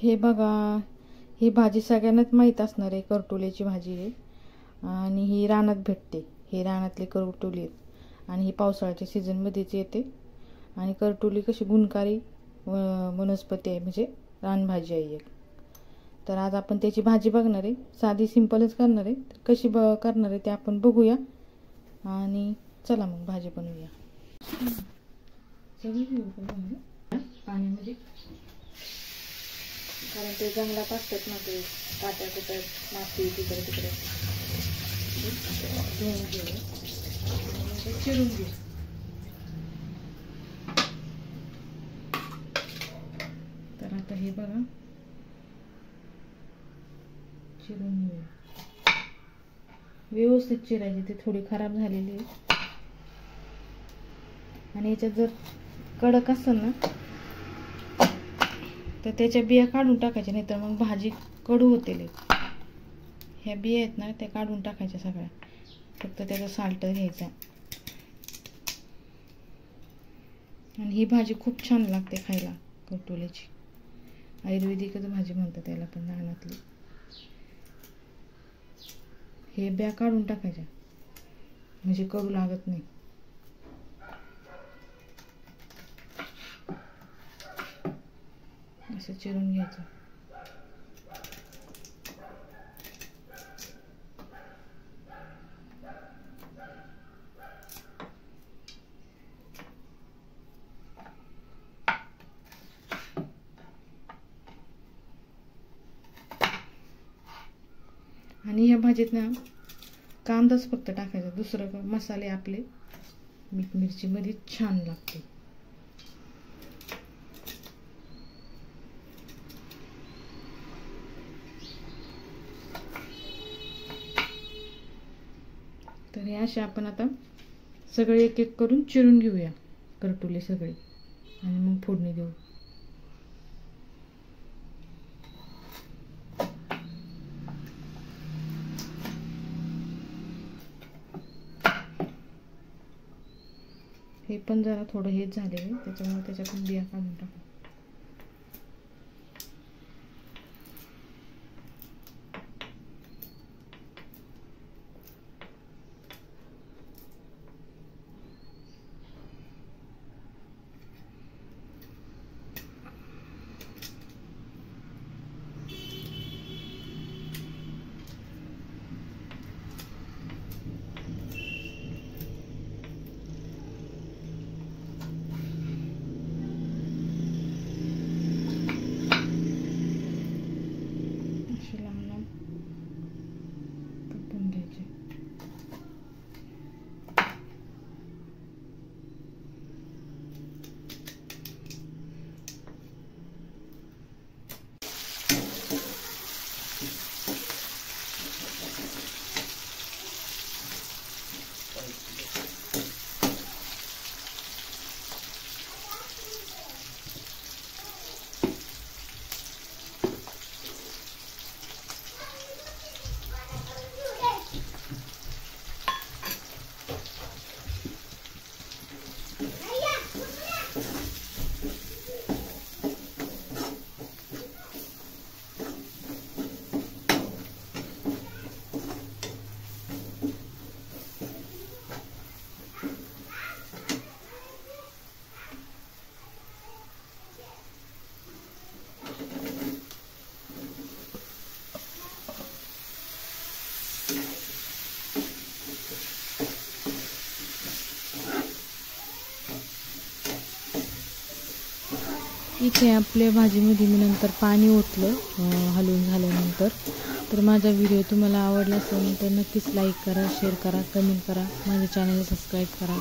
हे बघा, ही भाजी सगळ्यांनाच माहीत असणार आहे, करटोलीची भाजी आहे आणि ही रानात भेटते. हे रानातले करटोली आहेत आणि ही पावसाळ्याच्या सीझनमध्येच येते. आणि करटोली कशी गुणकारी वनस्पती आहे, म्हणजे रानभाजी आहे एक. तर आज आपण त्याची भाजी बघणार आहे. साधी सिंपलच करणार आहे. तर कशी करणार आहे ते आपण बघूया आणि चला मग भाजी बनवूया. पाण्यामध्ये, कारण ते जंगलात असतात ना, ते काट्या कुट्या माती तिकडे तिकडे धुवून घेऊ आणि चिरून घेऊ. तर आता हे बघा चिरून घेऊ. व्यवस्थित चिरायची, ते थोडी खराब झालेली आहे. आणि याच्यात जर कडक असेल ना तर त्याच्या बिया काढून टाकायच्या, नाहीतर मग भाजी कडू होते. ह्या बिया आहेत ना त्या काढून टाकायच्या सगळ्या, फक्त त्याचा साल्ट घ्यायचा. आणि ही भाजी खूप छान लागते खायला, करटोलीची. आयुर्वेदिकच भाजी म्हणतात त्याला पण, रानातली. हे बिया काढून टाकायच्या म्हणजे कडू लागत नाही. असं चिरून घ्यायचं. आणि ह्या भाजीत ना कांदाच फक्त टाकायचा, दुसरं मसाले आपले मीठ मिरची मध्ये छान लागते. तर हे असे आपण आता सगळे एक एक करून चिरून घेऊया, करटोले सगळे, आणि मग फोडणी देऊ. हे पण जरा थोडं हेच झालेलं, त्याच्यामुळे त्याच्यातून बिया काढून टाकू. इथे आपल्या भाजीमध्ये मी नंतर पाणी ओतलं हलवून झाल्यानंतर. तर माझा व्हिडिओ तुम्हाला आवडला असेल तर नक्कीच लाईक करा, शेअर करा, कमेंट करा, माझ्या चॅनलला सबस्क्राईब करा.